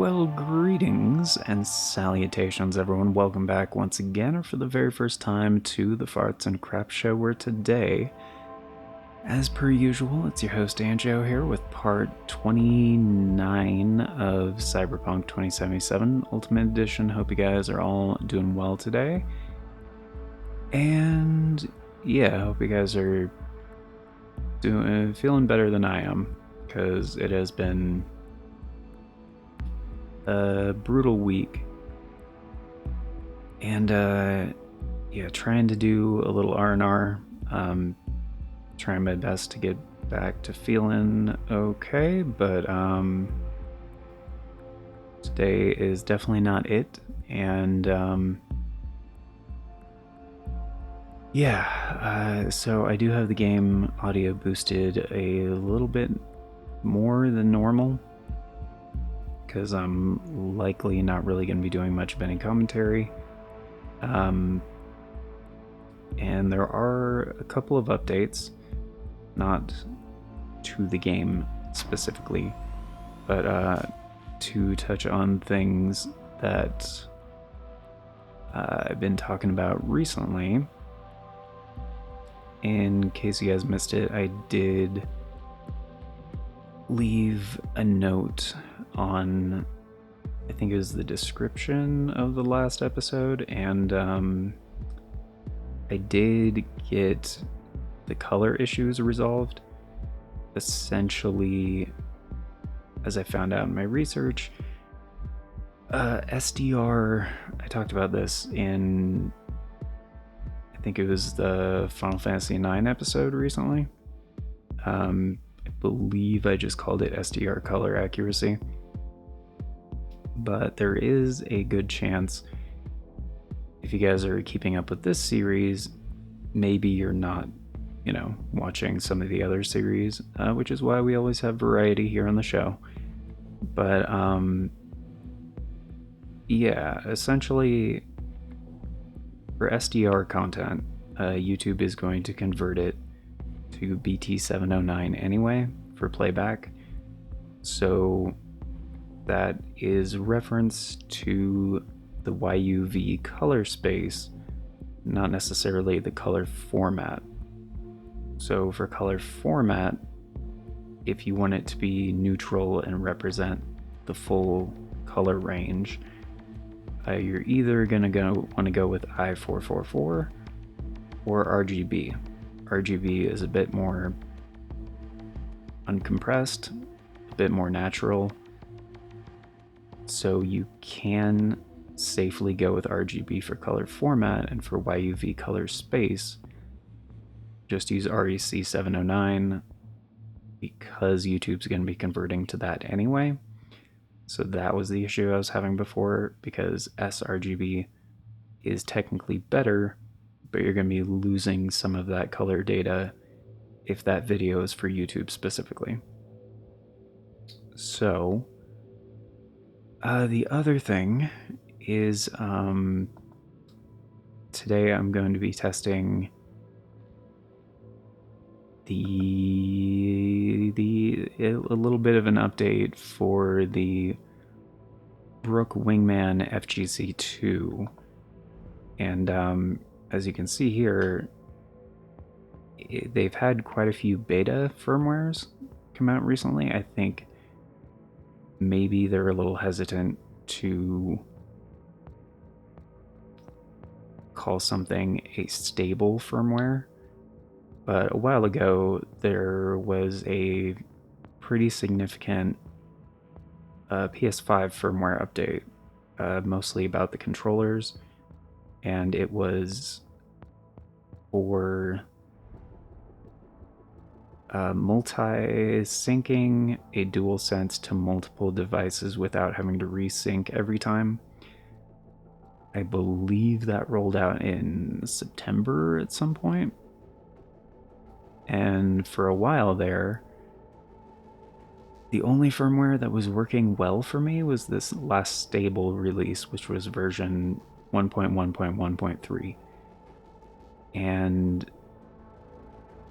Well, greetings and salutations, everyone. Welcome back once again, or for the very first time, to the Farts and Crap Show, where today, as per usual, it's your host Anjo here with part 29 of Cyberpunk 2077 Ultimate Edition. Hope you guys are all doing well today. And yeah, hope you guys are feeling better than I am, because it has been a brutal week. And yeah, trying to do a little R&R, trying my best to get back to feeling okay, but today is definitely not it. And yeah, so I do have the game audio boosted a little bit more than normal, because I'm likely not really going to be doing much of any commentary. And there are a couple of updates, not to the game specifically, but to touch on things that I've been talking about recently. In case you guys missed it, I did leave a note on, I think it was the description of the last episode, and I did get the color issues resolved. Essentially, as I found out in my research, SDR, I talked about this in, I think it was the Final Fantasy IX episode recently. I believe I just called it SDR color accuracy. But there is a good chance, if you guys are keeping up with this series, maybe you're not, watching some of the other series, which is why we always have variety here on the show. But yeah, essentially, for SDR content, YouTube is going to convert it to BT 709 anyway for playback. So that is reference to the YUV color space, not necessarily the color format. So for color format, if you want it to be neutral and represent the full color range, you're either gonna want to go with I444 or RGB. RGB is a bit more uncompressed, a bit more natural, so you can safely go with RGB for color format, and for YUV color space, just use REC 709, because YouTube's going to be converting to that anyway. So that was the issue I was having before, because sRGB is technically better, but you're going to be losing some of that color data if that video is for YouTube specifically. So the other thing is, today I'm going to be testing a little bit of an update for the Brook Wingman FGC2. And as you can see here, they've had quite a few beta firmwares come out recently. I think maybe they're a little hesitant to call something a stable firmware. But a while ago, there was a pretty significant PS5 firmware update, mostly about the controllers, and it was for multi-syncing a DualSense to multiple devices without having to resync every time. I believe that rolled out in September at some point. And for a while there, the only firmware that was working well for me was this last stable release, which was version 1.1.1.3. And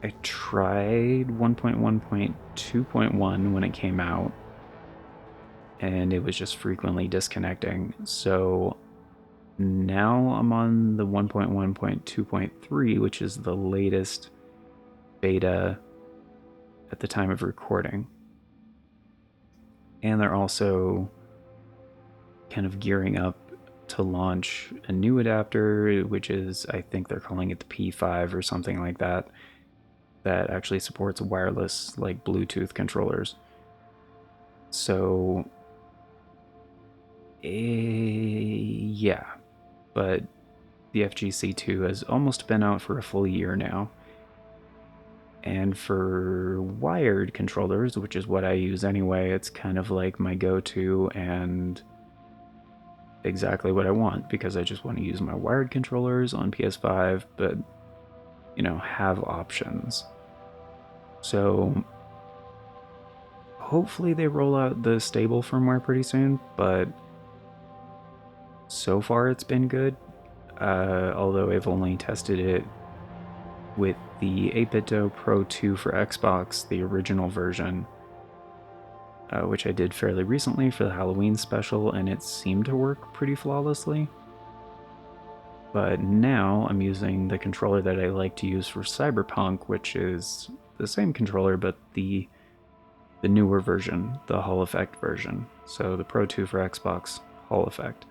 I tried 1.1.2.1 when it came out, and it was just frequently disconnecting. So now I'm on the 1.1.2.3, which is the latest beta at the time of recording. And they're also kind of gearing up to launch a new adapter, which is, I think they're calling it the P5 or something like that, that actually supports wireless, like Bluetooth controllers. So, yeah, but the FGC2 has almost been out for a full year now. And for wired controllers, which is what I use anyway, it's kind of like my go-to and exactly what I want, because I just want to use my wired controllers on PS5, but, you know, have options. So hopefully they roll out the stable firmware pretty soon, but so far it's been good. Although I've only tested it with the 8BitDo Pro 2 for Xbox, the original version, which I did fairly recently for the Halloween special, and it seemed to work pretty flawlessly. But now I'm using the controller that I like to use for Cyberpunk, which is the same controller, but the newer version, the Hall Effect version. So the Pro 2 for Xbox Hall Effect.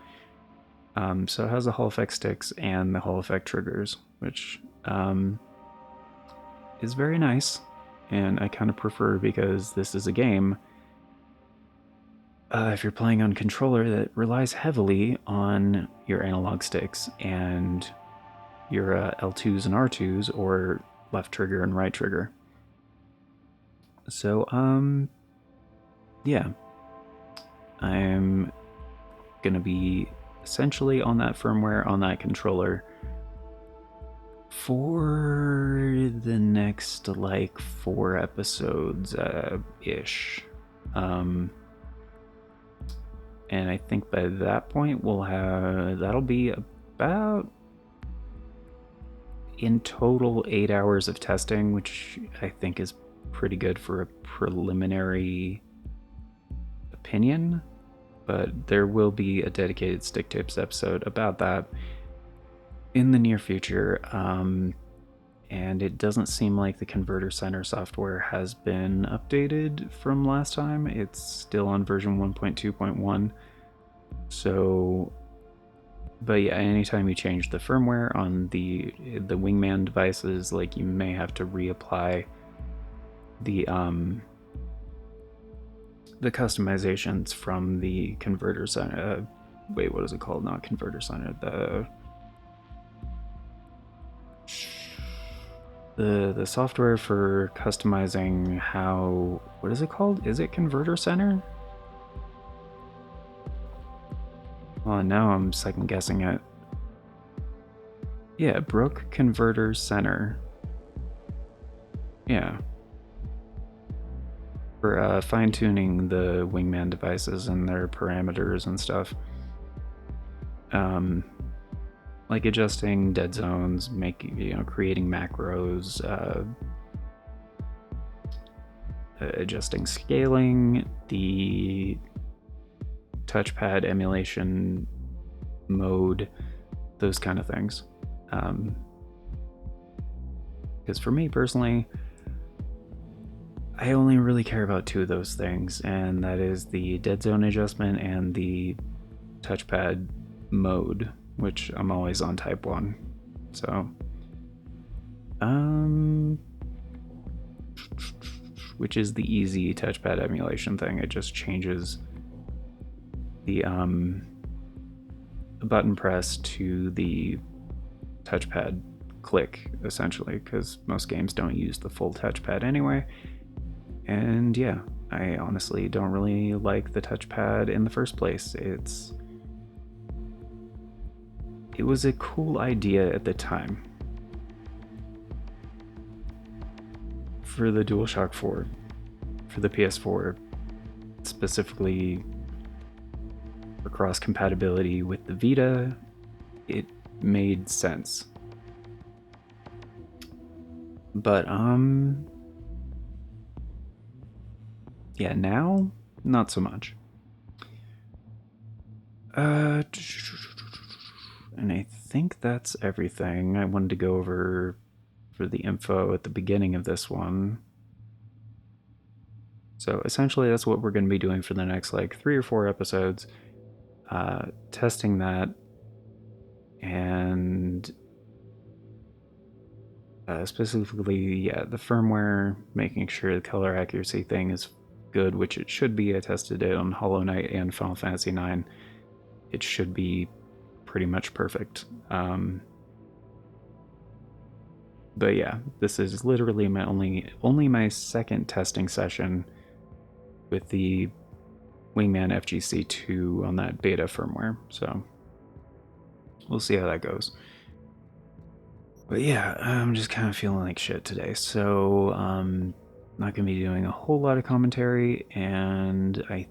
So it has the Hall Effect sticks and the Hall Effect triggers, which is very nice, and I kind of prefer, because this is a game, if you're playing on controller, that relies heavily on your analog sticks and your L2s and R2s, or left trigger and right trigger. So, yeah, I'm gonna be essentially on that firmware, on that controller, for the next like 4 episodes ish. And I think by that point that'll be about, in total, 8 hours of testing, which I think is pretty good for a preliminary opinion. But there will be a dedicated Stick Tips episode about that in the near future. And it doesn't seem like the Converter Center software has been updated from last time. It's still on version 1.2.1. So, but yeah, anytime you change the firmware on the Wingman devices, like, you may have to reapply the customizations from the Converter Center. Wait, what is it called? Not Converter Center. The software for customizing how, what is it called? Is it Converter Center? Well, now I'm second guessing it. Yeah, Brook Converter Center. Yeah. For fine-tuning the Wingman devices and their parameters and stuff. Like adjusting dead zones, creating macros, adjusting scaling, the touchpad emulation mode, those kind of things. Because for me personally, I only really care about 2 of those things, and that is the dead zone adjustment and the touchpad mode, which I'm always on type 1. So, which is the easy touchpad emulation thing. It just changes the button press to the touchpad click, essentially, because most games don't use the full touchpad anyway. And yeah, I honestly don't really like the touchpad in the first place. It was a cool idea at the time for the DualShock 4, for the PS4, specifically for cross compatibility with the Vita. It made sense. But yeah, now not so much. And I think that's everything I wanted to go over for the info at the beginning of this one. So essentially, that's what we're going to be doing for the next like 3 or 4 episodes, testing that and specifically, yeah, the firmware, making sure the color accuracy thing is good, which it should be. I tested it on Hollow Knight and Final Fantasy IX. It should be pretty much perfect. But yeah, this is literally my only my second testing session with the Wingman FGC2 on that beta firmware. So we'll see how that goes. But yeah, I'm just kind of feeling like shit today. So not going to be doing a whole lot of commentary, and I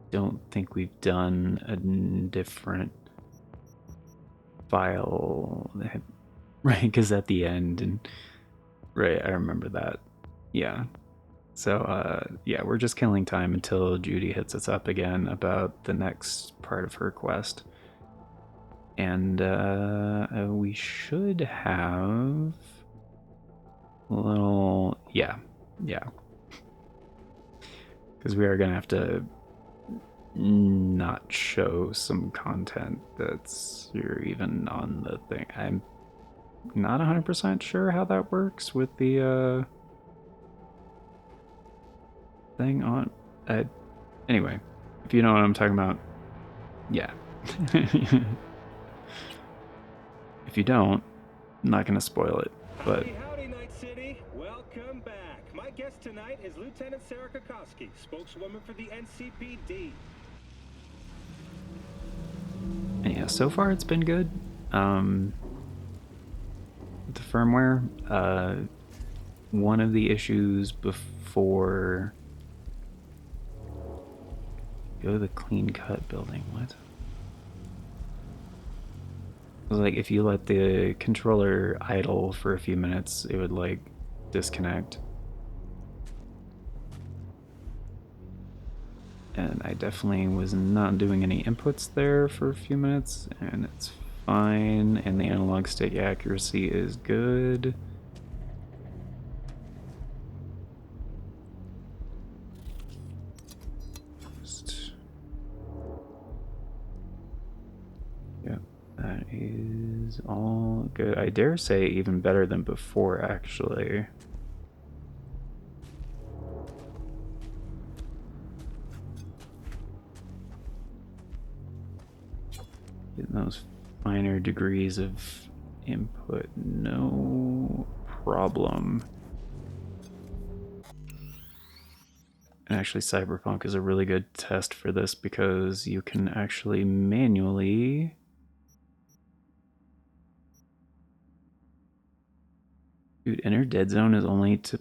don't think we've done a different file, right? Because at the end, and right, I remember that. Yeah. So yeah, we're just killing time until Judy hits us up again about the next part of her quest. And we should have a little, yeah, because we are gonna have to not show some content that's even on the thing. I'm not 100% sure how that works with the thing on. Anyway, if you know what I'm talking about, yeah. If you don't, I'm not gonna spoil it, but Howdy, Night City. Welcome back. My guest tonight is Lieutenant Sarah Kokoski, spokeswoman for the NCPD. yeah, so far it's been good. The firmware, one of the issues before go to the clean cut building. What? It was like if you let the controller idle for a few minutes, it would like disconnect. And I definitely was not doing any inputs there for a few minutes, and it's fine. And the analog stick accuracy is good. Yeah, that is all good. I dare say even better than before, actually. Getting those finer degrees of input, no problem. And actually, Cyberpunk is a really good test for this because you can actually manually dude, enter dead zone is only to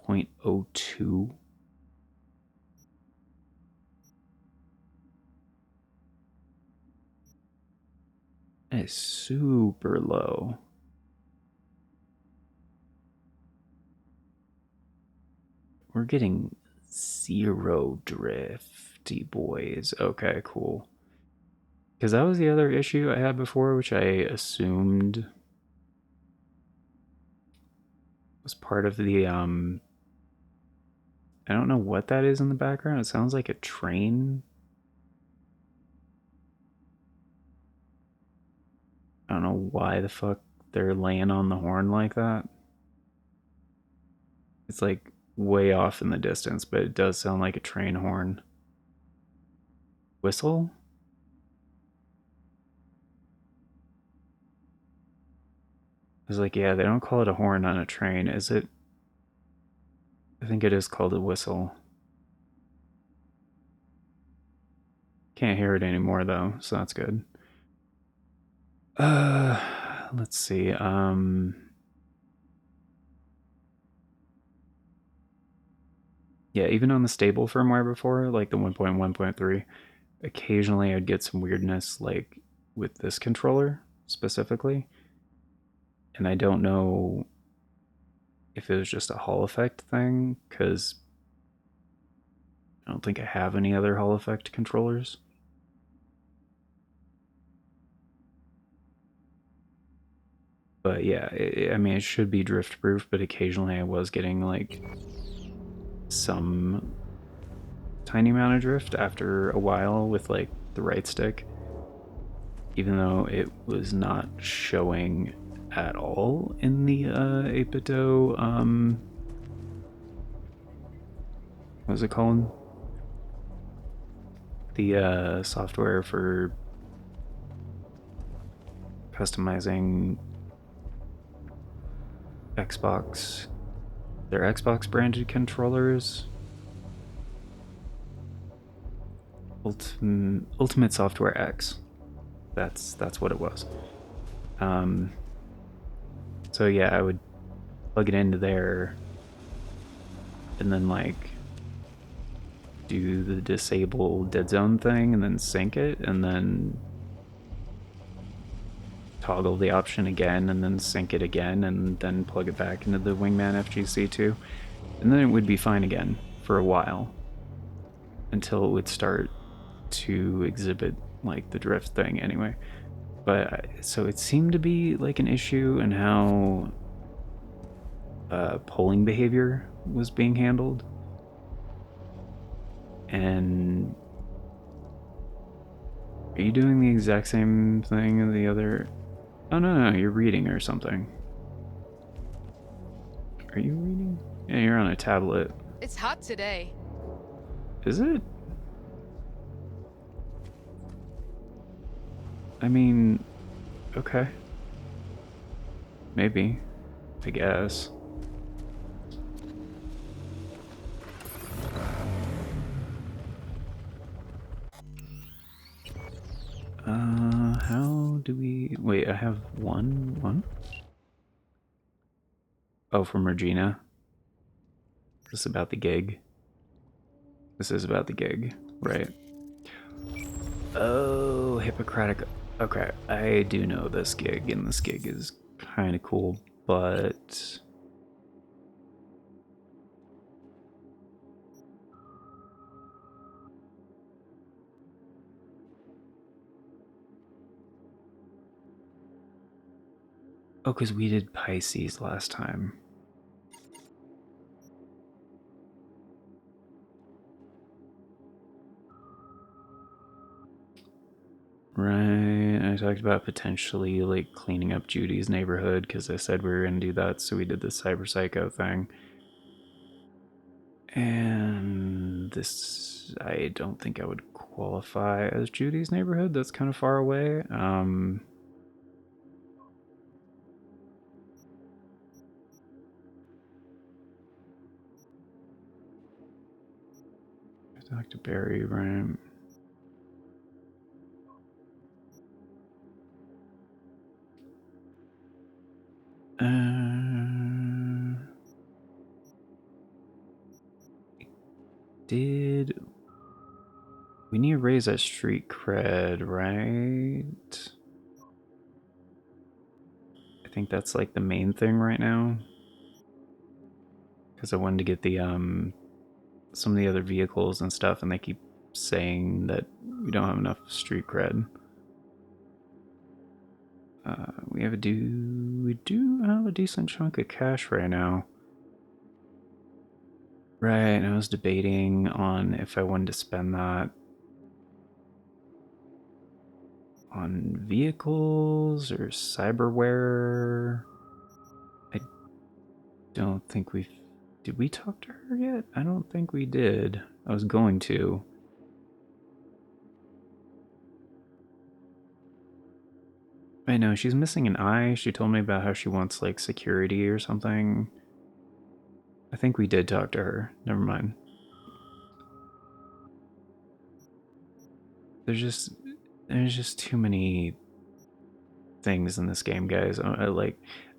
0.02. That is super low. We're getting 0 drifty boys. Okay, cool. Because that was the other issue I had before, which I assumed was part of the I don't know what that is in the background. It sounds like a train. I don't know why the fuck they're laying on the horn like that. It's like way off in the distance, but it does sound like a train horn. Whistle? I was like, yeah, they don't call it a horn on a train, is it? I think it is called a whistle. Can't hear it anymore though, so that's good. Let's see. Yeah, even on the stable firmware before, like the 1.1.3, occasionally I'd get some weirdness like with this controller specifically. And I don't know if it was just a Hall effect thing, because I don't think I have any other Hall effect controllers. But yeah, I mean, it should be drift proof, but occasionally I was getting like some tiny amount of drift after a while with like the right stick, even though it was not showing at all in the 8BitDo, what was it called? The software for customizing Xbox, their Xbox branded controllers. Ultimate Software X. That's what it was. Um, so yeah, I would plug it into there, and then like do the disable dead zone thing, and then sync it, and then toggle the option again, and then sync it again, and then plug it back into the Wingman FGC2, and then it would be fine again for a while until it would start to exhibit like the drift thing anyway. But so it seemed to be like an issue in how polling behavior was being handled. And are you doing the exact same thing as the other? Oh no, you're reading or something. Are you reading? Yeah, you're on a tablet. It's hot today. Is it? I mean, okay. Maybe. I guess. How do we... Wait, I have one? Oh, from Regina. This is about the gig. This is about the gig, right? Oh, Hippocratic. Okay, I do know this gig, and this gig is kind of cool, but... Oh, because we did Pisces last time. Right, I talked about potentially like cleaning up Judy's neighborhood because I said we were going to do that, so we did the Cyber Psycho thing. And this, I don't think I would qualify as Judy's neighborhood. That's kind of far away. I talked to Barry, right? Did we need to raise our street cred, right? I think that's like the main thing right now. Because I wanted to get the some of the other vehicles and stuff, and they keep saying that we don't have enough street cred. We do have a decent chunk of cash right now. Right, and I was debating on if I wanted to spend that on vehicles or cyberware. I don't think we've... Did we talk to her yet? I don't think we did. I was going to. I know, she's missing an eye. She told me about how she wants, like, security or something. I think we did talk to her. Never mind. There's just too many things in this game, guys. I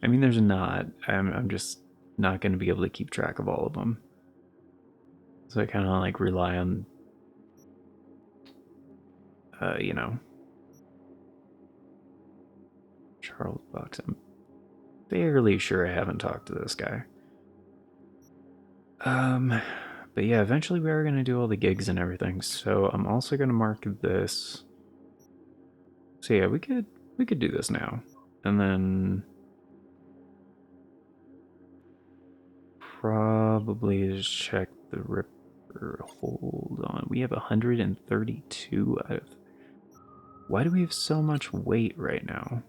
mean, there's not. I'm just not going to be able to keep track of all of them. So I kind of like rely on, you know, Charles Bucks. I'm fairly sure I haven't talked to this guy. But yeah, eventually we are going to do all the gigs and everything. So I'm also going to mark this. So yeah, we could do this now. And then probably just check the Ripper. Hold on. We have 132 out of... Why do we have so much weight right now?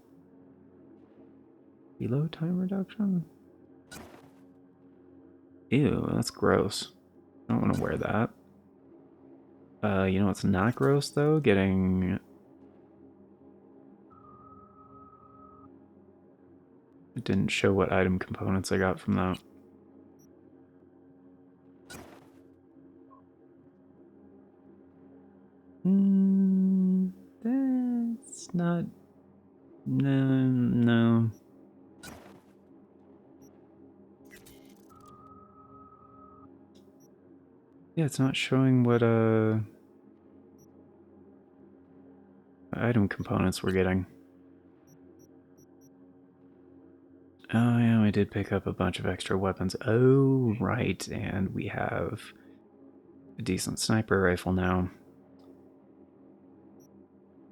Reload time reduction? Ew, that's gross. I don't want to wear that. You know what's not gross, though? Getting... It didn't show what item components I got from that. That's not... No. Yeah, it's not showing what item components we're getting. Oh yeah, we did pick up a bunch of extra weapons. Oh, right, and we have a decent sniper rifle now.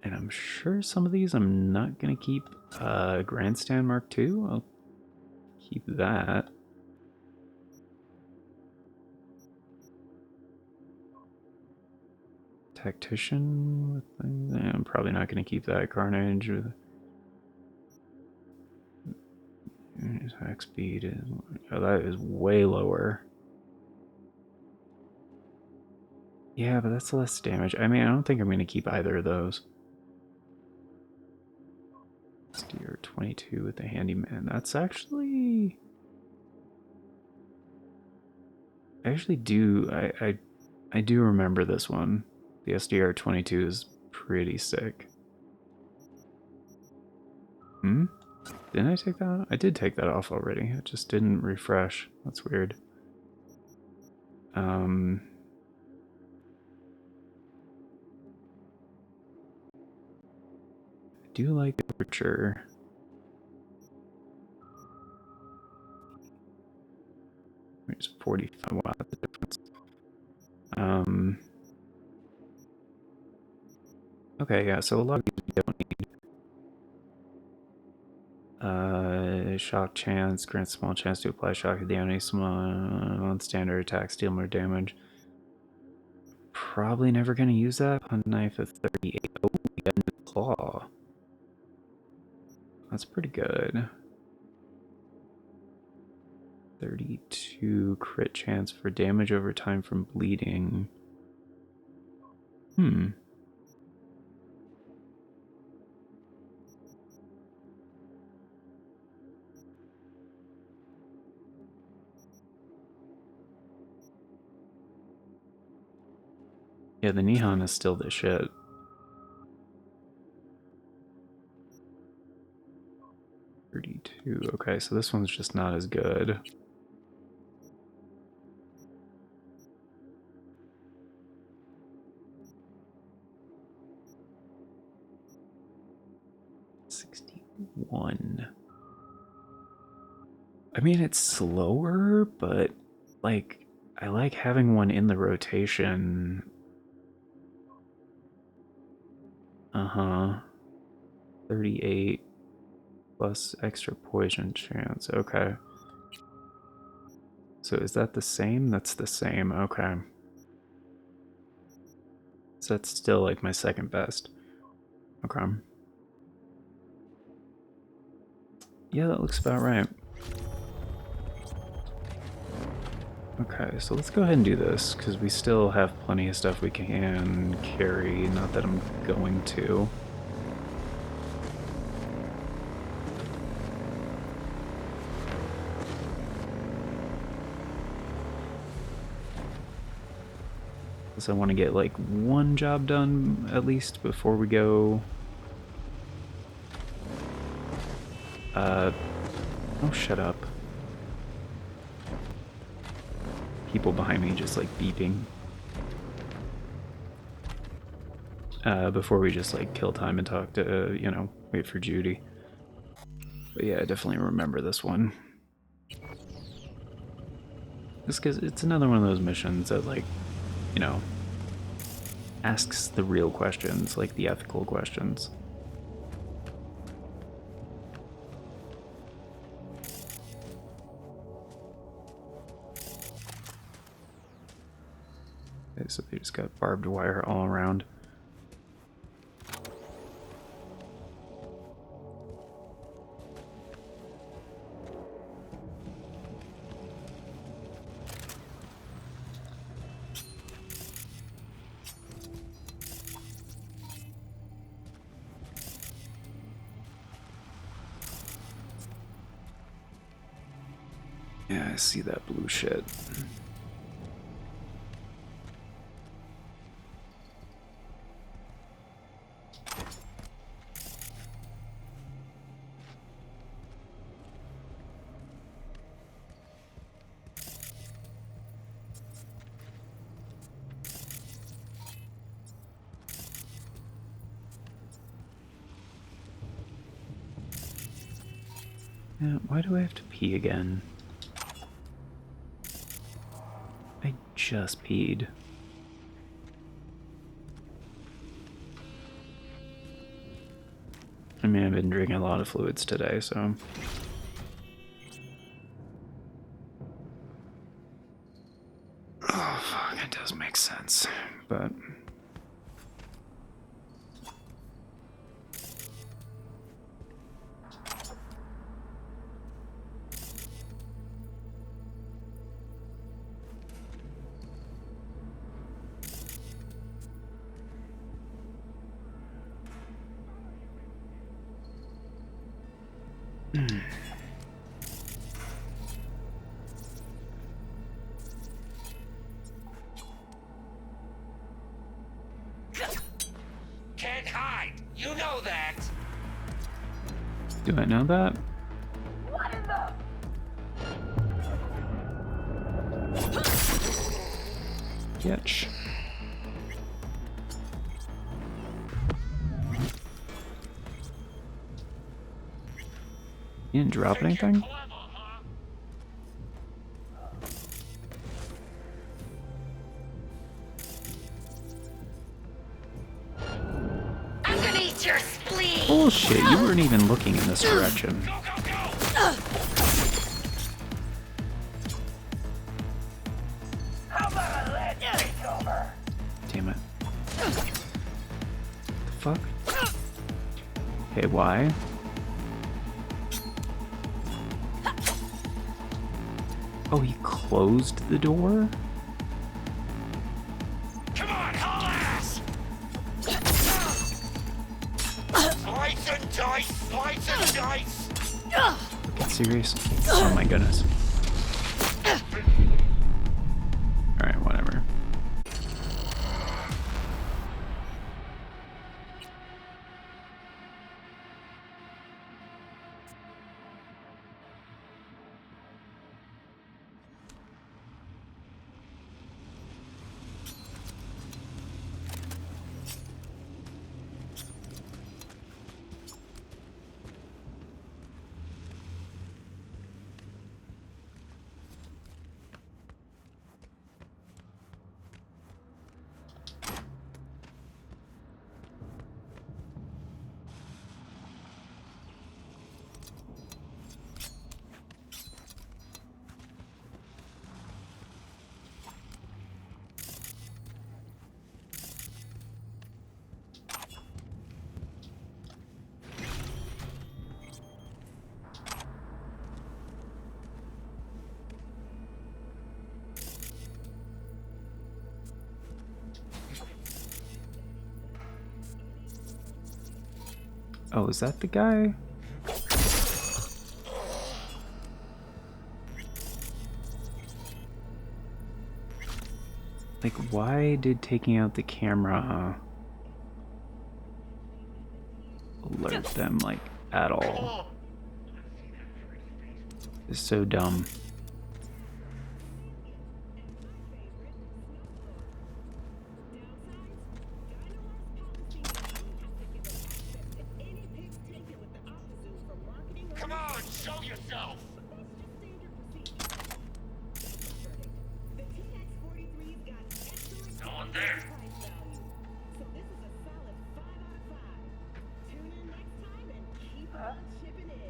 And I'm sure some of these I'm not gonna keep. Grandstand Mark II, I'll keep that. Tactician with things. I'm probably not gonna keep that. Carnage with attack speed is... Oh, that is way lower. Yeah, but that's less damage. I mean, I don't think I'm gonna keep either of those. Steer 22 with the handyman. That's actually... I actually do... I do remember this one. The SDR 22 is pretty sick. Didn't I take that off? I did take that off already. It just didn't refresh. That's weird. I do like temperature. It's 45. Wow, that's the difference. Okay, yeah, so a lot of these we don't need. Shock chance, grants small chance to apply shock to the enemy on standard attacks, deal more damage. Probably never gonna use that. Hunt knife at 38. Oh, we got a new claw. That's pretty good. 32 crit chance for damage over time from bleeding. Yeah, the Nihon is still the shit. Okay, so this one's just not as good. $61. I mean, it's slower, but like, I like having one in the rotation. 38 plus extra poison chance. Okay. So is that the same? That's the same. Okay. So that's still like my second best. Okay. Yeah, that looks about right. Okay, so let's go ahead and do this, because we still have plenty of stuff we can carry, not that I'm going to. Because I want to get like one job done at least before we go. Oh, shut up. People behind me just like beeping. Before we just like kill time and talk to, you know, wait for Judy. But yeah, I definitely remember this one. Just because it's another one of those missions that, like, you know, asks the real questions, like the ethical questions. Okay, so they just got barbed wire all around. Yeah, I see that blue shit. Yeah, why do I have to pee again? I just peed. I mean, I've been drinking a lot of fluids today, so... Oh, fuck, it does make sense, but... Can't hide. You know that. Do I know that? What in the? Yetch. You didn't drop anything? I'm gonna eat your spleen. Bullshit, you weren't even looking in this direction. Go, go, go. How about a lead takeover? Damn it. The fuck? Okay, why? Oh, he closed the door? Come on, haul ass. Slice and dice, slice and dice. Get serious? Oh my goodness. Alright, whatever. Oh, is that the guy? Like, why did taking out the camera alert them, like, at all? It's so dumb. Come on, show yourself. No one there. So this is a solid 5 out of 5. Tune in next time and keep on chipping in.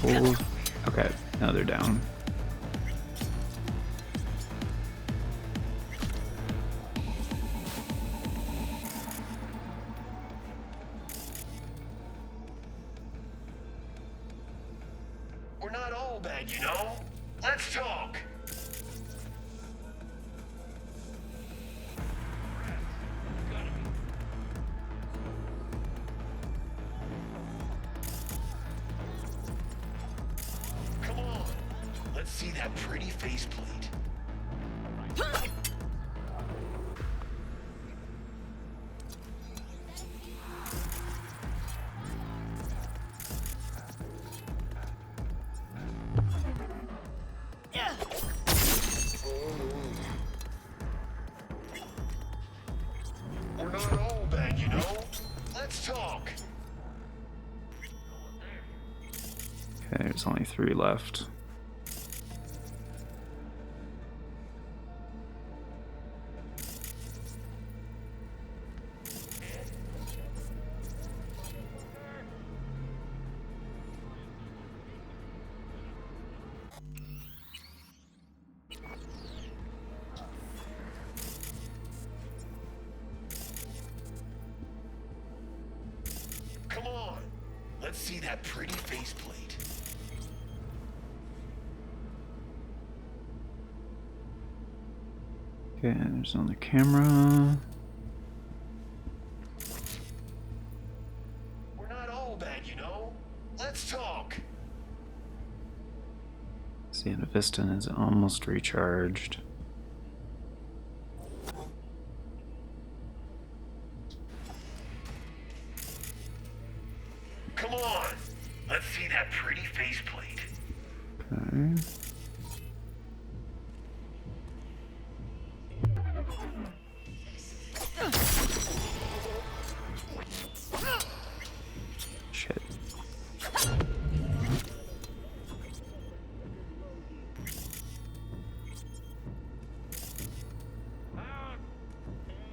Oh, okay, now they're down. all bad, you know? Let's talk. Come on. Let's see that pretty faceplate. We're not all bad, you know? Let's talk. Okay, there's only 3 left. Come on. Let's see that pretty faceplate. Okay, there's on the camera. We're not all bad, you know? Let's talk. See, the piston is almost recharged. Come on. Let's see that pretty faceplate. Okay. Shit.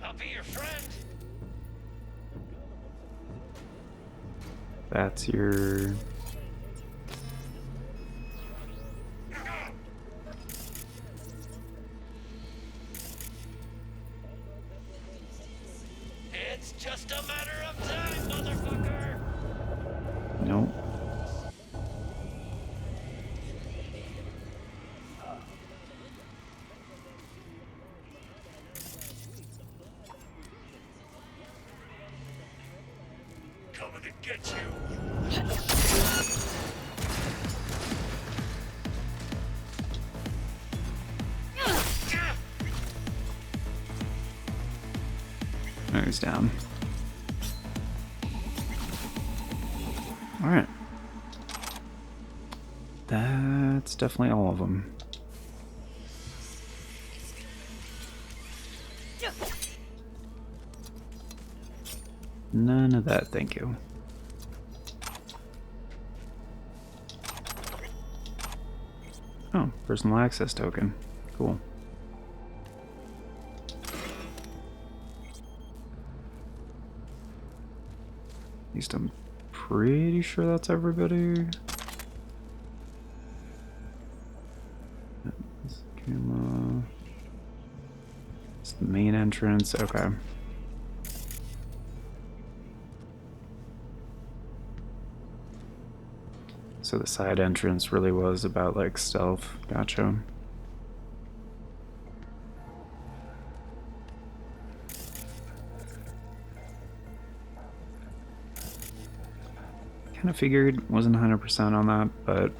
I'll be your friend. That's your... It's just a matter of time, motherfucker. Nope. Coming to get you. Oh, he's down. Alright. That's definitely all of them. None of that, thank you. Oh, personal access token. Cool. At least I'm pretty sure that's everybody. This camera. It's the main entrance. Okay. So the side entrance really was about like stealth. Gotcha. Kind of figured, wasn't 100% on that, but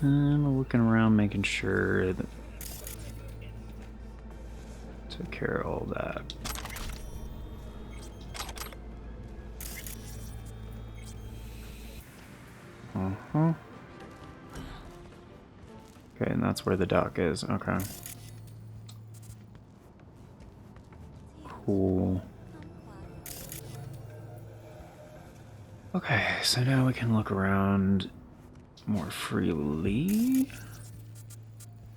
kind of looking around, making sure that took care of all that. Okay, and that's where the dock is. Okay. Cool. Okay, so now we can look around more freely.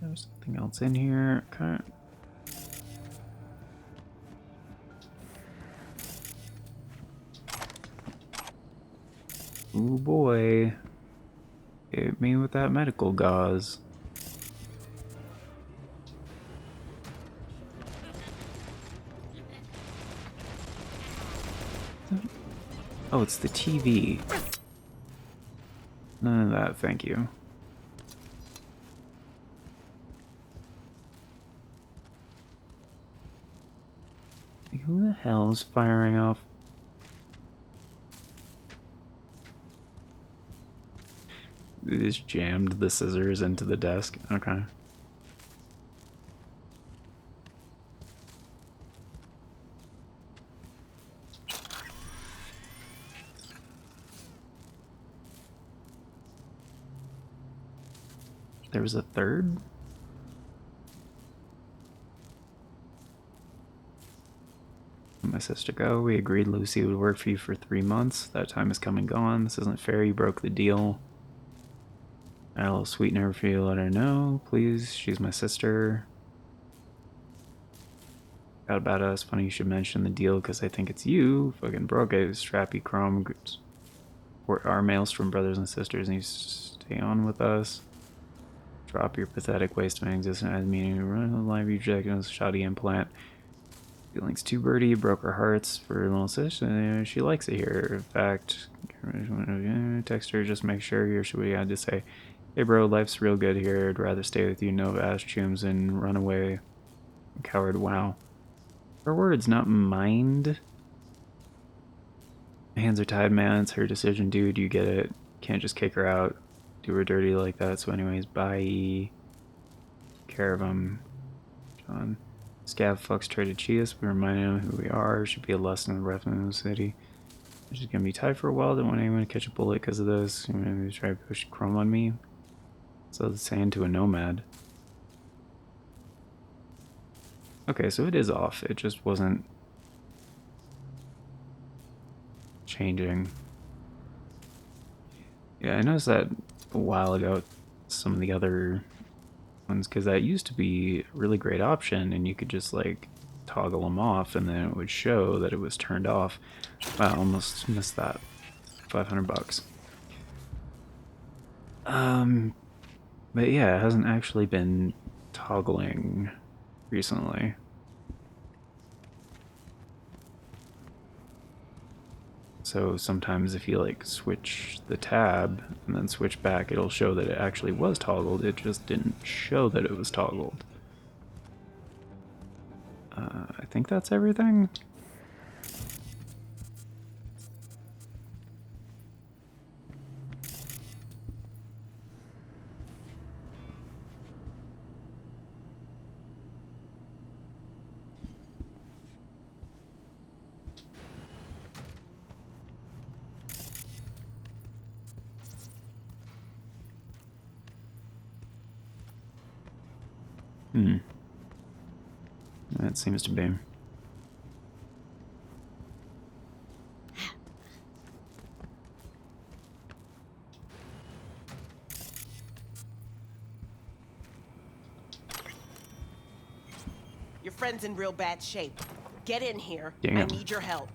There's something else in here. Okay. Ooh boy. Hit me with that medical gauze. Oh, it's the TV. None of that, thank you. Who the hell's firing off? They just jammed the scissors into the desk. Okay. There was a third? Let my sister go. We agreed Lucy would work for you for 3 months. That time has come and gone. This isn't fair. You broke the deal. Add a little sweetener for you. Let her know, please. She's my sister. Got about us. Funny you should mention the deal because I think it's you. Fucking broke it. Strappy Chrome. Our maelstrom brothers and sisters need to stay on with us. Drop your pathetic waste of existence as meaning run a live ejection shoddy implant. Feelings too birdie, broke her hearts for a little sister. She likes it here. In fact, text her, just make sure here's what you had to say. Hey bro, life's real good here. I'd rather stay with you, no ass chums, and run away. Coward, wow. Her words, not mind. My hands are tied, man. It's her decision, dude. You get it. Can't just kick her out. Do her dirty like that. So anyways, bye. Care of him. John. Scav fucks traded Chias. We remind him who we are. Should be a lesson in the rest of the city. She's gonna be tied for a while. Don't want anyone to catch a bullet because of this. You're gonna try to push Chrome on me. So the sand to a nomad. Okay, so it is off. It just wasn't changing. Yeah, I noticed that a while ago. Some of the other ones, because that used to be a really great option, and you could just like toggle them off, and then it would show that it was turned off. Wow, almost missed that. $500. But yeah, it hasn't actually been toggling recently. So sometimes if you like switch the tab and then switch back, it'll show that it actually was toggled. It just didn't show that it was toggled. I think that's everything. That seems to be. Your friend's in real bad shape. Get in here. Damn. I need your help.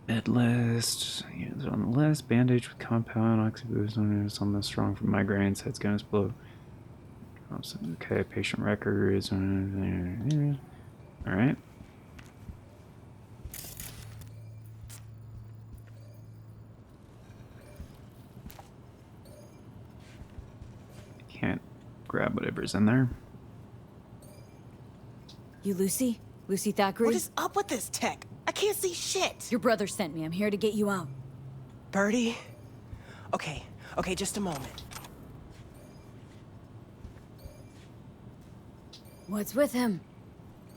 Med list. Yeah, it's on the list. Bandage with compound. Oxyboost on something strong for migraines. Head's gonna explode. Okay, patient records. Alright. Can't grab whatever's in there. You Lucy? Lucy Thackeray? What is up with this tech? I can't see shit. Your brother sent me. I'm here to get you out. Birdie? Okay, just a moment. What's with him?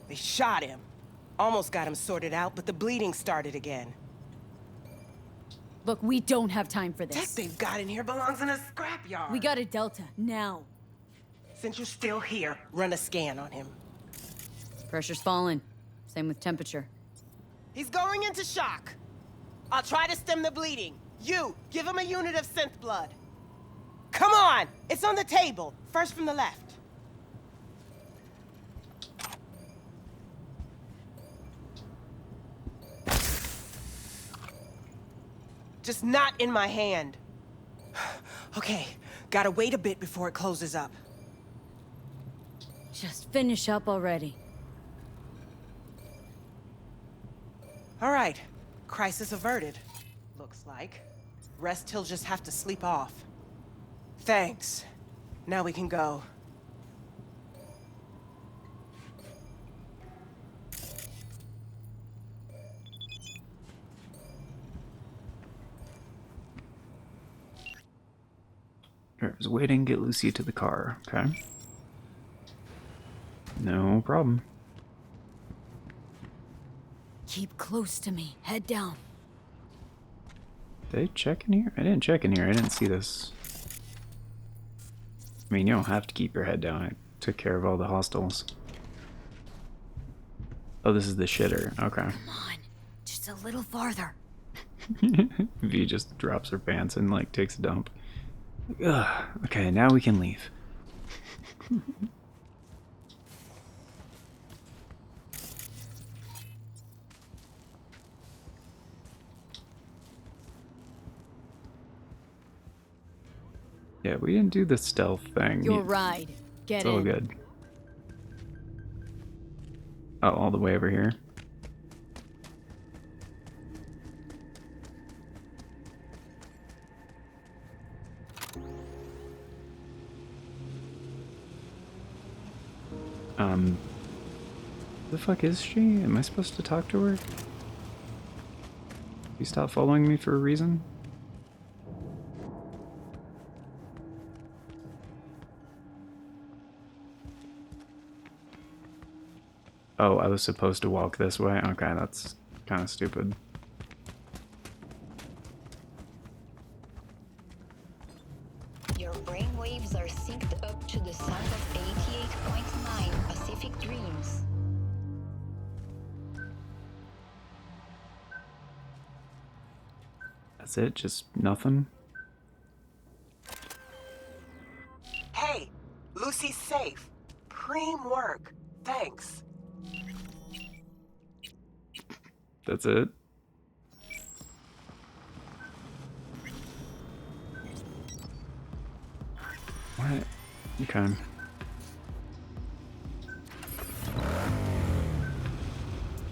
They shot him. Almost got him sorted out, but the bleeding started again. Look, we don't have time for Tech this. they've got in here belongs in a scrapyard. We got a Delta, now. Since you're still here, run a scan on him. Pressure's falling. Same with temperature. He's going into shock. I'll try to stem the bleeding. You, give him a unit of synth blood. Come on! It's on the table. First from the left. Just not in my hand. Okay, gotta wait a bit before it closes up. Just finish up already. All right. Crisis averted. Looks like. Rest till just have to sleep off. Thanks. Now we can go. Driver's waiting, get Lucy to the car. Okay. No problem. Keep close to me. Head down. Did I check in here? I didn't check in here. I didn't see this. I mean, you don't have to keep your head down. I took care of all the hostiles. Oh, this is the shitter. Okay. Come on. Just a little farther. V just drops her pants and, like, takes a dump. Ugh. Okay, now we can leave. Yeah, we didn't do the stealth thing. Your ride. Get It's all in. good. Oh, all the way over here. The fuck is she? Am I supposed to talk to her? You stop following me for a reason? Oh, I was supposed to walk this way? Okay, that's kind of stupid. Your brainwaves are synced up to the sound of 88.9 Pacific Dreams. That's it? Just nothing? Hey, Lucy's safe. Preem work. Thanks. That's it? What? Okay.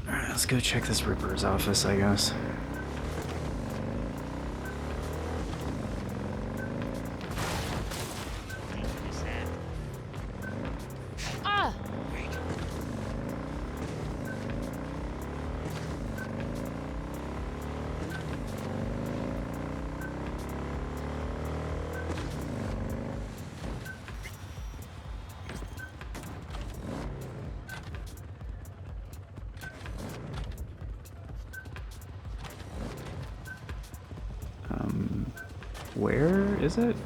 Alright, let's go check this Ripper's office, I guess. Ah! Where is it?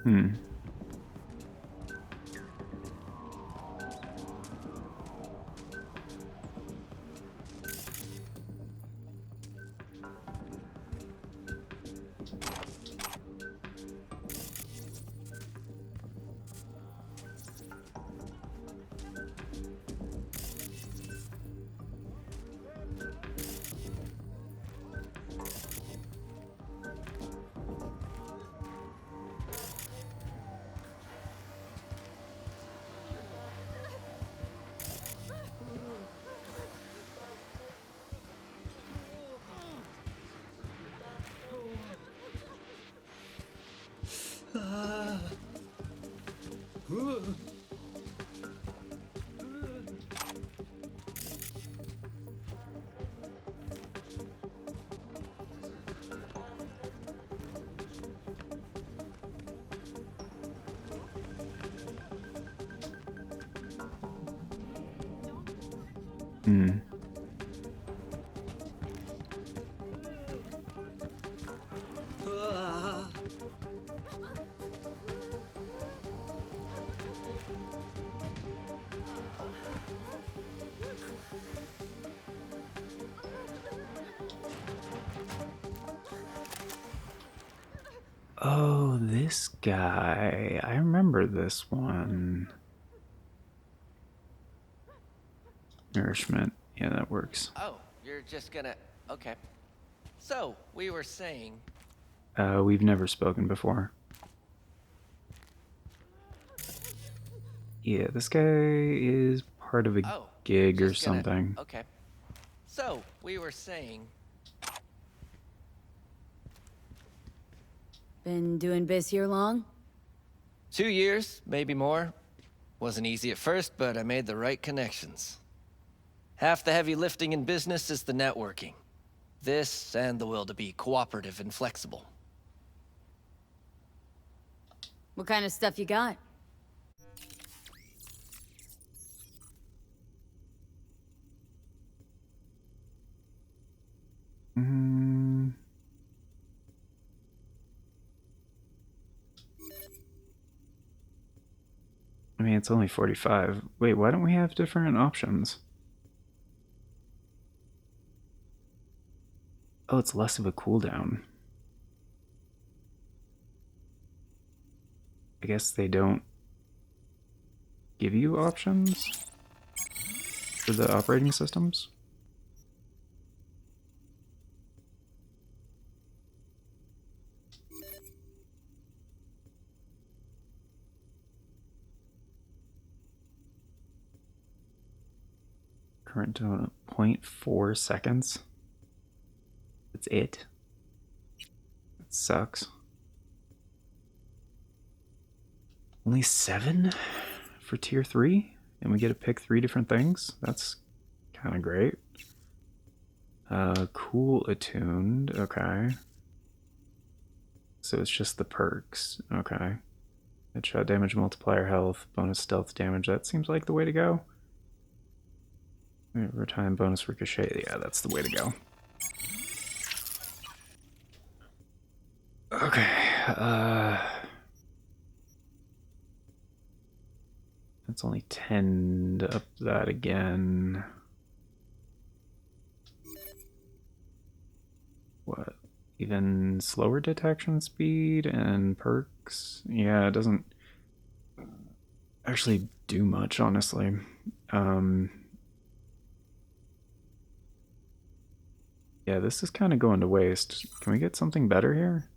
Hmm. Hmm. Oh, this guy. I remember this one. Nourishment. Yeah, that works. Oh, you're just gonna... Okay. So, we were saying... We've never spoken before. Yeah, this guy is part of a Oh, gig or just gonna- something. Okay. So, we were saying... Been doing biz here long? 2 years, maybe more. Wasn't easy at first, but I made the right connections. Half the heavy lifting in business is the networking. This and the will to be cooperative and flexible. What kind of stuff you got? Mm. I mean, it's only 45. Wait, why don't we have different options? Oh, it's less of a cooldown. I guess they don't give you options for the operating systems? Current tone 0.4 seconds. That's it. That sucks. Only 7 for tier 3? And we get to pick 3 different things? That's kind of great. Cool attuned. Okay. So it's just the perks. Okay. Headshot damage, multiplier health, bonus stealth damage. That seems like the way to go. Over time, bonus ricochet. Yeah, that's the way to go. Okay. That's only 10 to up that again. What? Even slower detection speed and perks? Yeah, it doesn't actually do much, honestly. Yeah, this is kind of going to waste. Can we get something better here?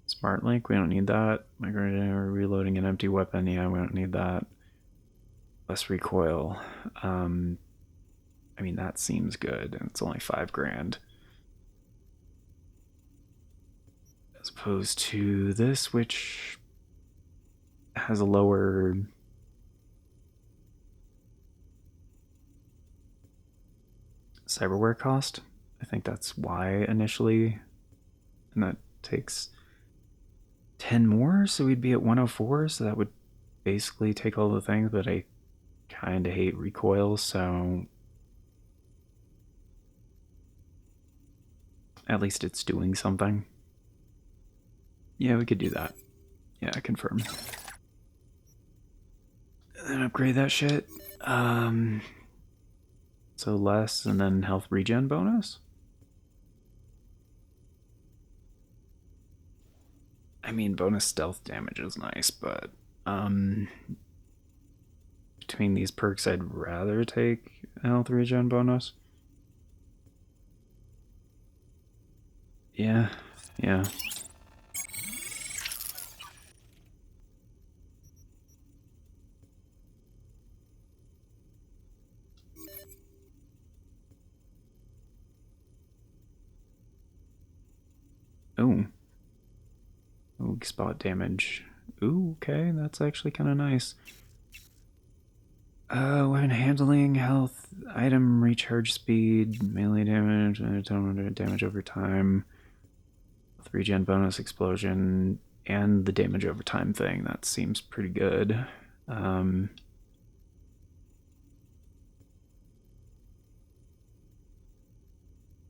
Smart link, we don't need that. Reloading an empty weapon, yeah, we don't need that. Less recoil. I mean, that seems good. It's only 5 grand. As opposed to this, which has a lower cyberware cost. I think that's why initially. And that takes 10 more, so we'd be at 104, so that would basically take all the things, but I kind of hate recoil, so at least it's doing something. Yeah, we could do that. Yeah, I confirm. And then upgrade that shit. So less, and then health regen bonus? I mean, bonus stealth damage is nice, but between these perks, I'd rather take health regen bonus. Yeah. Ooh. Weak spot damage. Ooh, okay, that's actually kind of nice. Weapon handling, health, item recharge speed, melee damage, total damage over time, health regen bonus, explosion, and the damage over time thing. That seems pretty good.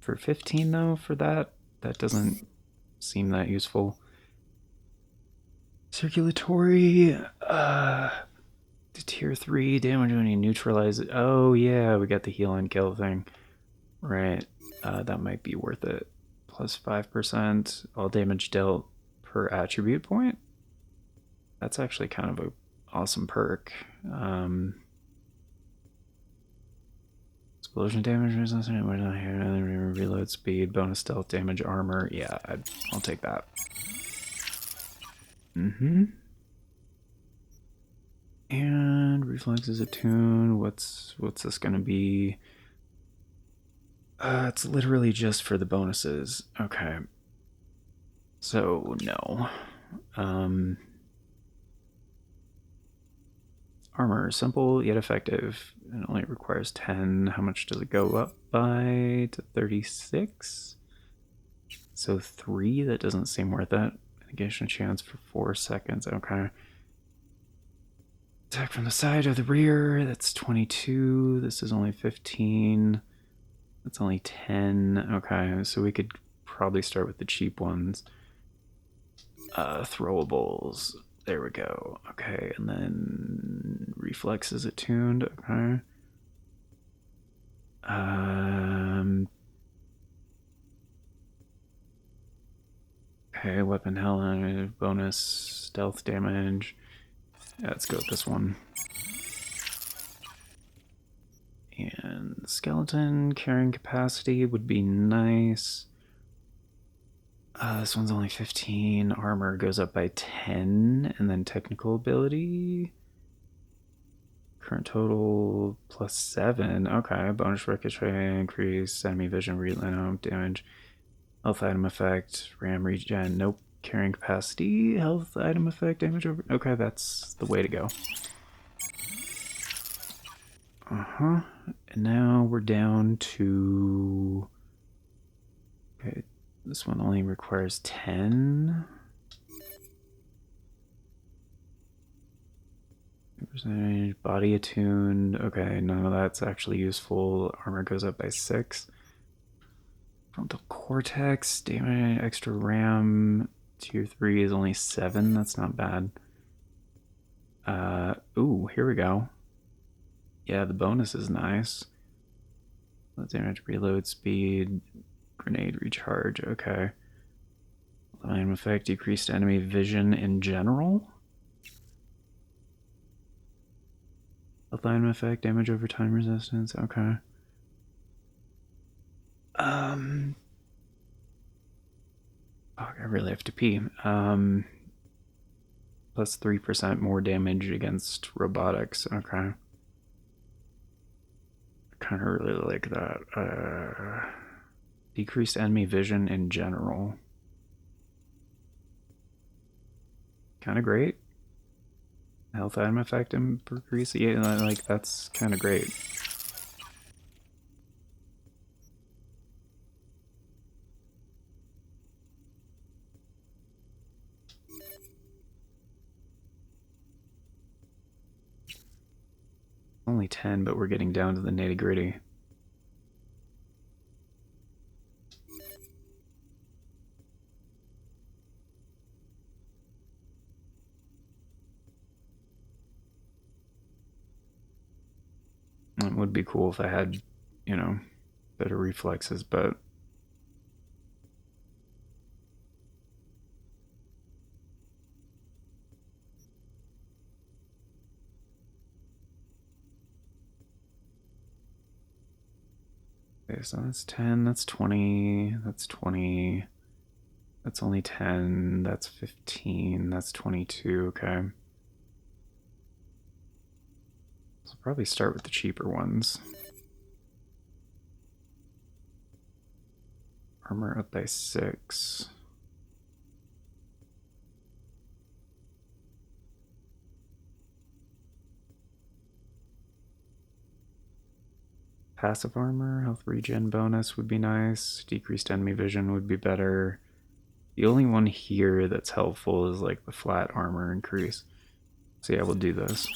For 15 though, for that doesn't seem that useful. Circulatory, to tier 3, damage when you neutralize it. Oh yeah, we got the heal and kill thing. Right, that might be worth it. plus 5%, all damage dealt per attribute point. That's actually kind of a awesome perk. Explosion damage resistance, we're not here. Reload speed, bonus stealth damage, armor. Yeah, I'll take that. And reflex is attuned. What's this gonna be? It's literally just for the bonuses. Okay. So no. Armor, simple yet effective. It only requires 10. How much does it go up by? To 36? So 3, that doesn't seem worth it. Negation chance for 4 seconds. Okay. Attack from the side or the rear, that's 22. This is only 15. That's only 10. Okay, so we could probably start with the cheap ones. Throwables. There we go. Okay, and then reflex is attuned. Okay. Okay, weapon hell bonus stealth damage. Yeah, let's go with this one. And skeleton carrying capacity would be nice. This one's only 15. Armor goes up by 10. And then technical ability. Current total plus 7. Okay. Bonus ricochet, increase enemy vision, reload damage. Health item effect, RAM regen. Nope. Carrying capacity, health item effect, damage over. Okay, that's the way to go. And now we're down to. Okay, this one only requires 10. Percentage, body attuned. Okay, none of that's actually useful. Armor goes up by 6. Frontal cortex, damage, extra RAM. Tier 3 is only 7. That's not bad. Ooh, here we go. Yeah, the bonus is nice. Damage, reload speed, grenade recharge. Okay. Line effect, decreased enemy vision in general. Alignment effect, damage over time resistance. Okay. Oh, I really have to pee. Plus 3% more damage against robotics. Okay. I kind of really like that. Decreased enemy vision in general. Kind of great. Health item effect increase. Yeah, like that's kind of great. Only 10, but we're getting down to the nitty-gritty. It would be cool if I had, you know, better reflexes, but okay, so that's 10, that's 20, that's 20, that's only 10, that's 15, that's 22, okay. So probably start with the cheaper ones. Armor up by 6. Passive armor, health regen bonus would be nice. Decreased enemy vision would be better. The only one here that's helpful is like the flat armor increase. So yeah, we'll do this.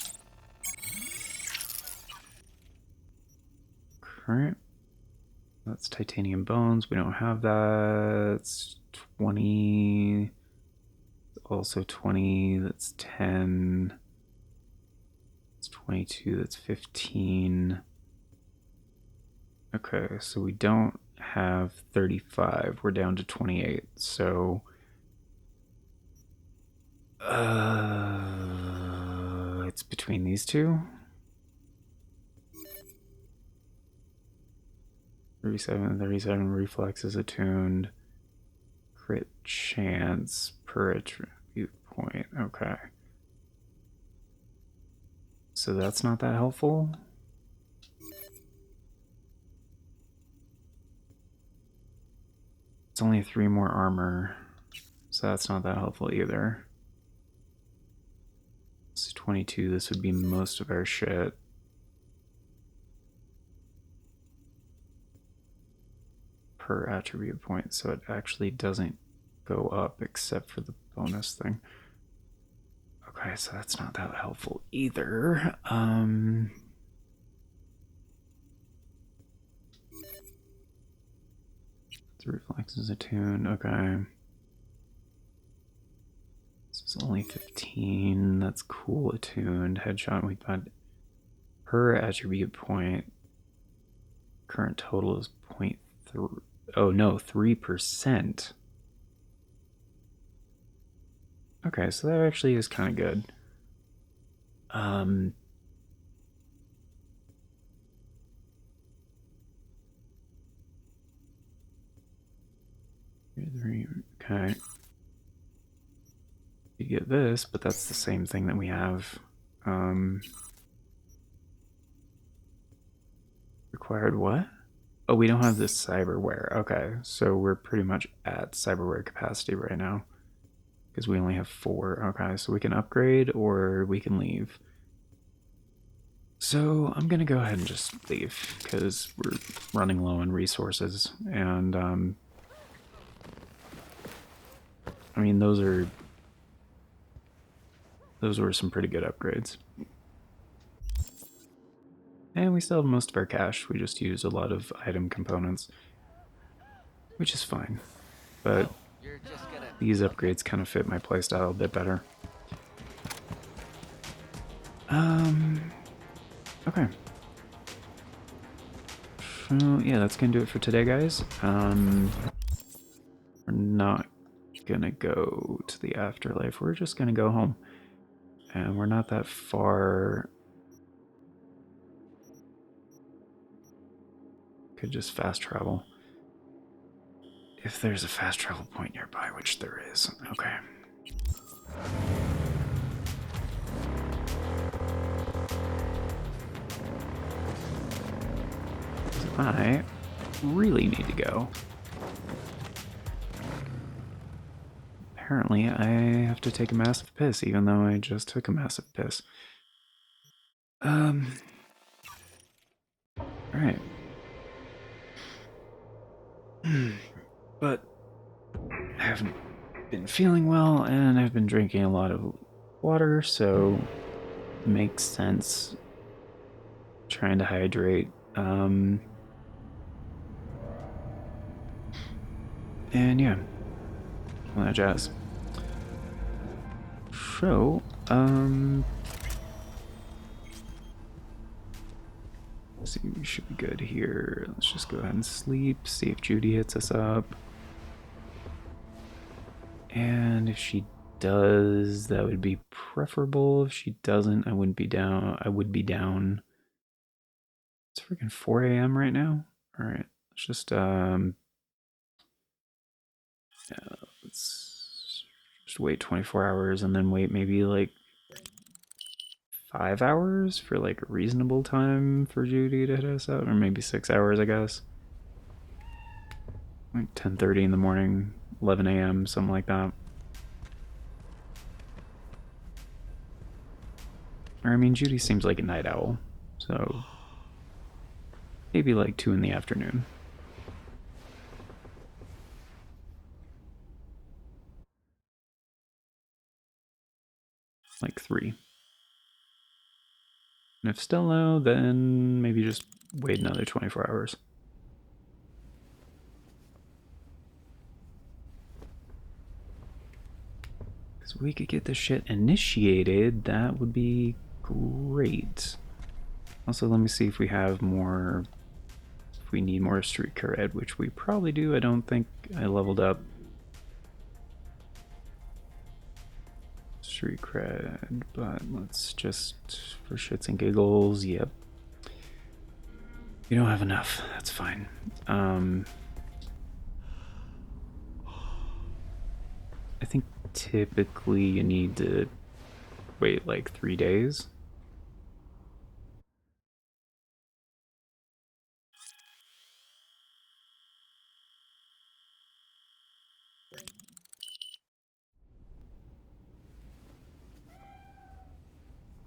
Current. That's titanium bones. We don't have that. It's 20. Also 20. That's 10. That's 22. That's 15. Okay, so we don't have 35. We're down to 28. So it's between these two. 37 reflexes attuned. Crit chance per attribute point. Okay. So that's not that helpful. It's only 3 more armor. So that's not that helpful either. This is 22. This would be most of our shit. Per attribute point, so it actually doesn't go up except for the bonus thing. Okay, so that's not that helpful either. The reflexes attuned. Okay. This is only 15. That's cool. Attuned. Headshot. We've got per attribute point. Current total is 0.3. Oh no, 3%. Okay, so that actually is kind of good. Okay. You get this, but that's the same thing that we have. Required what? Oh, we don't have this cyberware. Okay, so we're pretty much at cyberware capacity right now. Because we only have 4. Okay, so we can upgrade or we can leave. So I'm going to go ahead and just leave because we're running low on resources. And, I mean, those were some pretty good upgrades. And we still have most of our cash. We just used a lot of item components, which is fine. But these upgrades kind of fit my playstyle a bit better. Okay. So, yeah, that's going to do it for today, guys. We're not going to go to the afterlife. We're just going to go home. And we're not that far. Could just fast travel. If there's a fast travel point nearby, which there is. Okay. I really need to go. Apparently, I have to take a massive piss, even though I just took a massive piss. Alright. But I haven't been feeling well, and I've been drinking a lot of water, so it makes sense trying to hydrate. And yeah, all that jazz. So, let's see, we should be good here. Let's just go ahead and sleep, see if Judy hits us up. And if she does, that would be preferable. If she doesn't, I wouldn't be down. I would be down. It's freaking 4 a.m. right now. All right, let's just let's just wait 24 hours and then wait maybe like 5 hours for like a reasonable time for Judy to hit us up, or maybe 6 hours, I guess. Like 10:30 in the morning, 11 a.m., something like that. Or I mean, Judy seems like a night owl, so maybe like 2 in the afternoon. Like 3. And if still no, then maybe just wait another 24 hours. Because we could get this shit initiated, that would be great. Also, let me see if we have more if we need more street cred, which we probably do. I don't think I leveled up street cred, but let's just, for shits and giggles, yep. You don't have enough, that's fine. I think typically you need to wait like 3 days.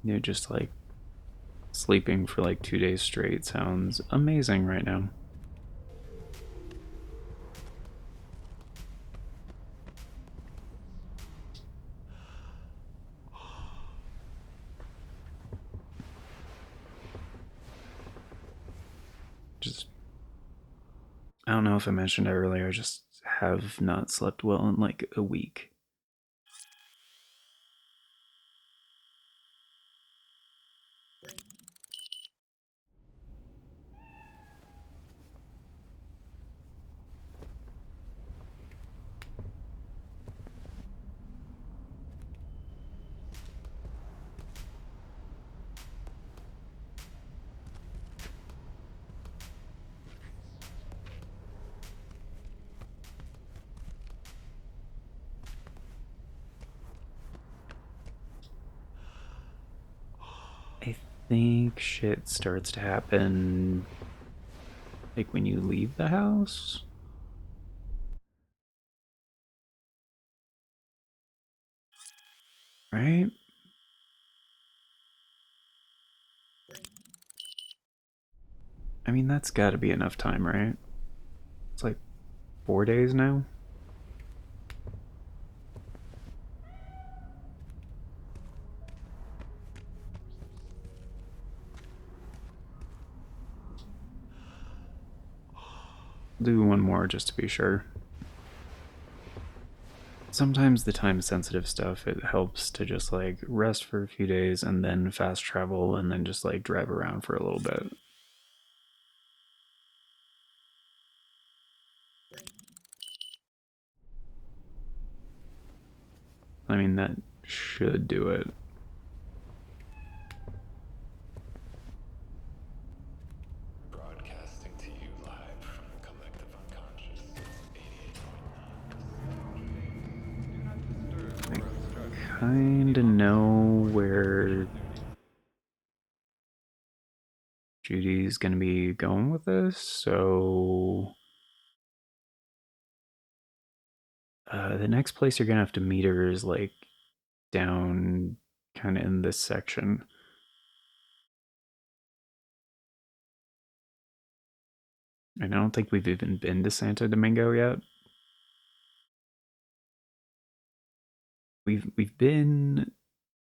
You know, just like sleeping for like 2 days straight sounds amazing right now. Just, I don't know if I mentioned it earlier, I just have not slept well in like a week. I think shit starts to happen like when you leave the house. Right? I mean, that's gotta be enough time, right? It's like 4 days now. Do one more just to be sure. Sometimes the time sensitive stuff, it helps to just like rest for a few days and then fast travel and then just like drive around for a little bit. I mean, that should do it. Broadcasting to you live from the collective unconscious. I kinda know where Judy's gonna be going with this, so the next place you're gonna have to meet her is like down kind of in this section. And I don't think we've even been to Santo Domingo yet. We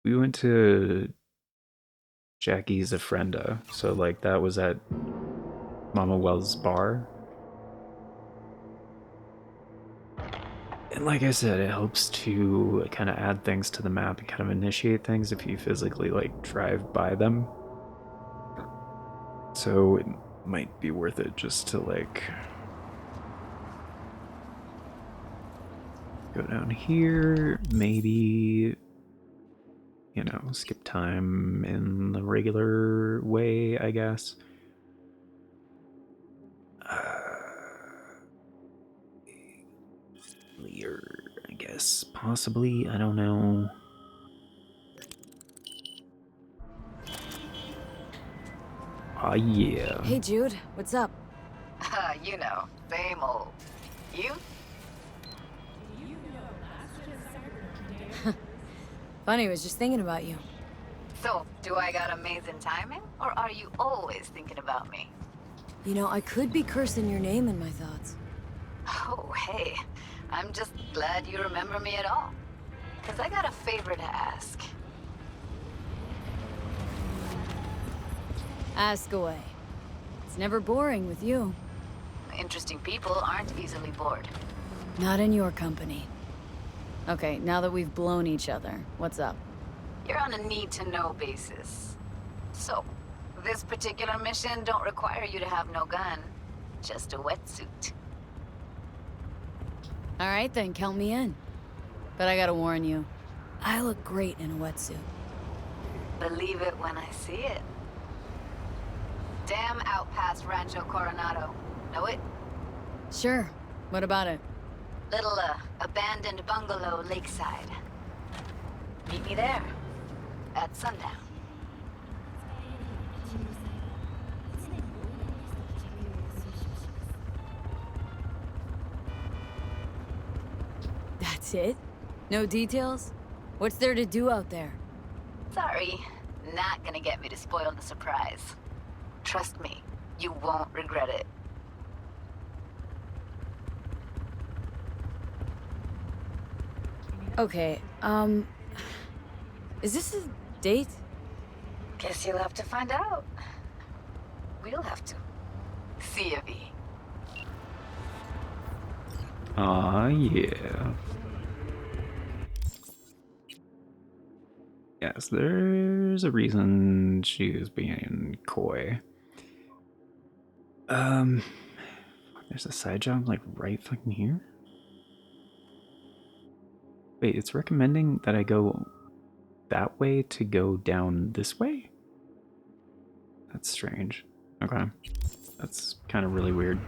went to Jackie's Ofrenda, so like that was at Mama Wells bar. And like I said, it helps to kind of add things to the map and kind of initiate things if you physically like drive by them. So it might be worth it just to like go down here, maybe, you know, skip time in the regular way, I guess. Later, I guess, possibly, I don't know. Ah, yeah. Hey, Jude, what's up? You know, same old. You? Funny, was just thinking about you. So, do I got amazing timing? Or are you always thinking about me? You know, I could be cursing your name in my thoughts. Oh, hey. I'm just glad you remember me at all. Because I got a favor to ask. Ask away. It's never boring with you. Interesting people aren't easily bored. Not in your company. Okay, now that we've blown each other, what's up? You're on a need-to-know basis. So, this particular mission don't require you to have no gun. just a wetsuit. All right, then, count me in. But I gotta warn you, I look great in a wetsuit. Believe it when I see it. Dam out past Rancho Coronado. Know it? Sure. What about it? Little, abandoned bungalow lakeside. Meet me there. At sundown. That's it? No details? What's there to do out there? Sorry, not gonna get me to spoil the surprise. Trust me, you won't regret it. Okay, is this a date? Guess you'll have to find out. We'll have to. See ya, V. Aw, yeah. Yes, there's a reason she is being coy. There's a side job, like, right fucking here? Wait, it's recommending that I go that way to go down this way? That's strange. Okay. That's kind of really weird.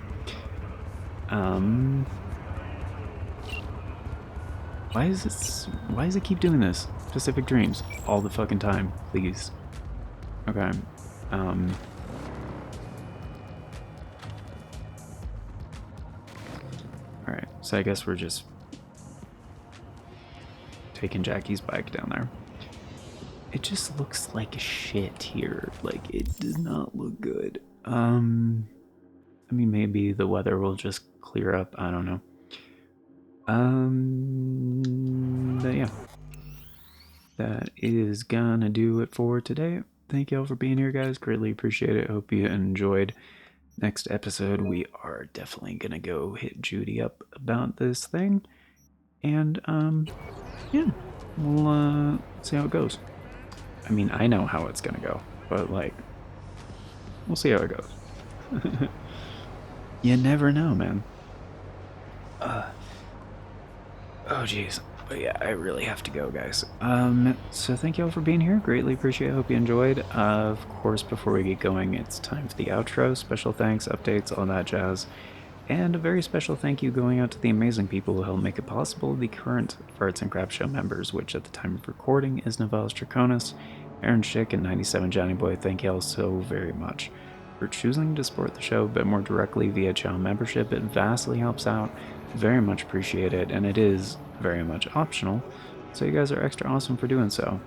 Why does it keep doing this? Specific dreams all the fucking time, please. Okay. Alright, so I guess we're just taking Jackie's bike down there. It just looks like shit here. Like, it does not look good. I mean, maybe the weather will just clear up. I don't know. But yeah. That is gonna do it for today. Thank you all for being here, guys. Greatly appreciate it. Hope you enjoyed. Next episode, we are definitely gonna go hit Judy up about this thing. And, yeah. We'll, see how it goes. I mean, I know how it's gonna go, but, like, we'll see how it goes. You never know, man. Oh, jeez. But yeah, I really have to go, guys. So thank you all for being here. Greatly appreciate it. Hope you enjoyed. Of course, before we get going, it's time for the outro. Special thanks, updates, all that jazz. And a very special thank you going out to the amazing people who helped make it possible, the current Farts and Crap Show members, which at the time of recording is Novelis Draconis, Aaron Schick, and 97 Johnny Boy. Thank you all so very much for choosing to support the show a bit more directly via channel membership. It vastly helps out. Very much appreciate it, and it is very much optional, so you guys are extra awesome for doing so.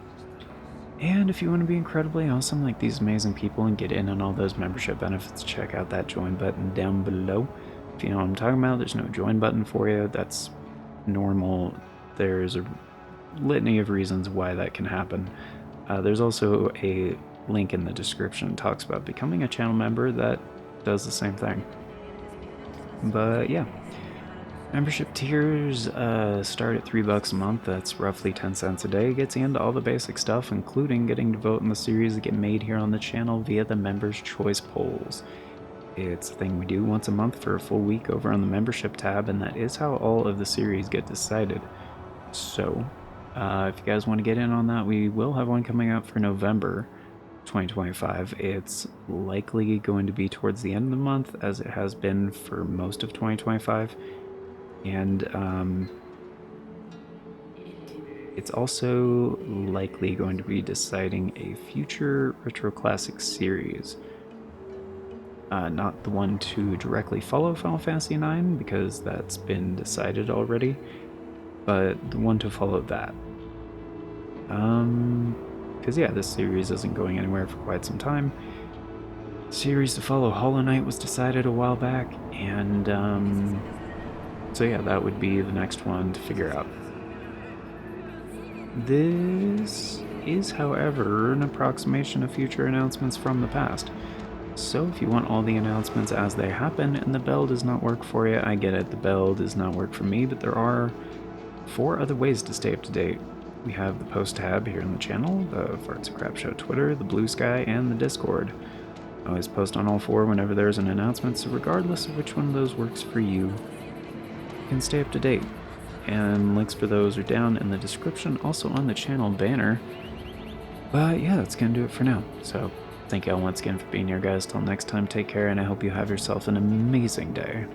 And if you want to be incredibly awesome like these amazing people and get in on all those membership benefits, check out that join button down below. If you know what I'm talking about, there's no join button for you. That's normal. There's a litany of reasons why that can happen. There's also a link in the description that talks about becoming a channel member that does the same thing. But yeah. Membership tiers start at $3 a month. That's roughly 10 cents a day. Gets you into all the basic stuff, including getting to vote in the series that get made here on the channel via the Members' Choice Polls. It's a thing we do once a month for a full week over on the membership tab, and that is how all of the series get decided. So, if you guys want to get in on that, we will have one coming out for November 2025. It's likely going to be towards the end of the month, as it has been for most of 2025. And it's also likely going to be deciding a future Retro Classic series. Not the one to directly follow Final Fantasy IX, because that's been decided already, but the one to follow that. Because yeah, this series isn't going anywhere for quite some time. Series to follow Hollow Knight was decided a while back, and so yeah, that would be the next one to figure out. This is, however, an approximation of future announcements from the past. So if you want all the announcements as they happen and the bell does not work for you, I get it, the bell does not work for me, but there are 4 other ways to stay up to date. We have the post tab here on the channel, the Farts and Crap Show Twitter, the Bluesky, and the Discord. I always post on all four whenever there's an announcement, so regardless of which one of those works for you, you can stay up to date. And links for those are down in the description, also on the channel banner. But yeah, that's gonna do it for now. So thank y'all once again for being here, guys. Till next time, take care, and I hope you have yourself an amazing day.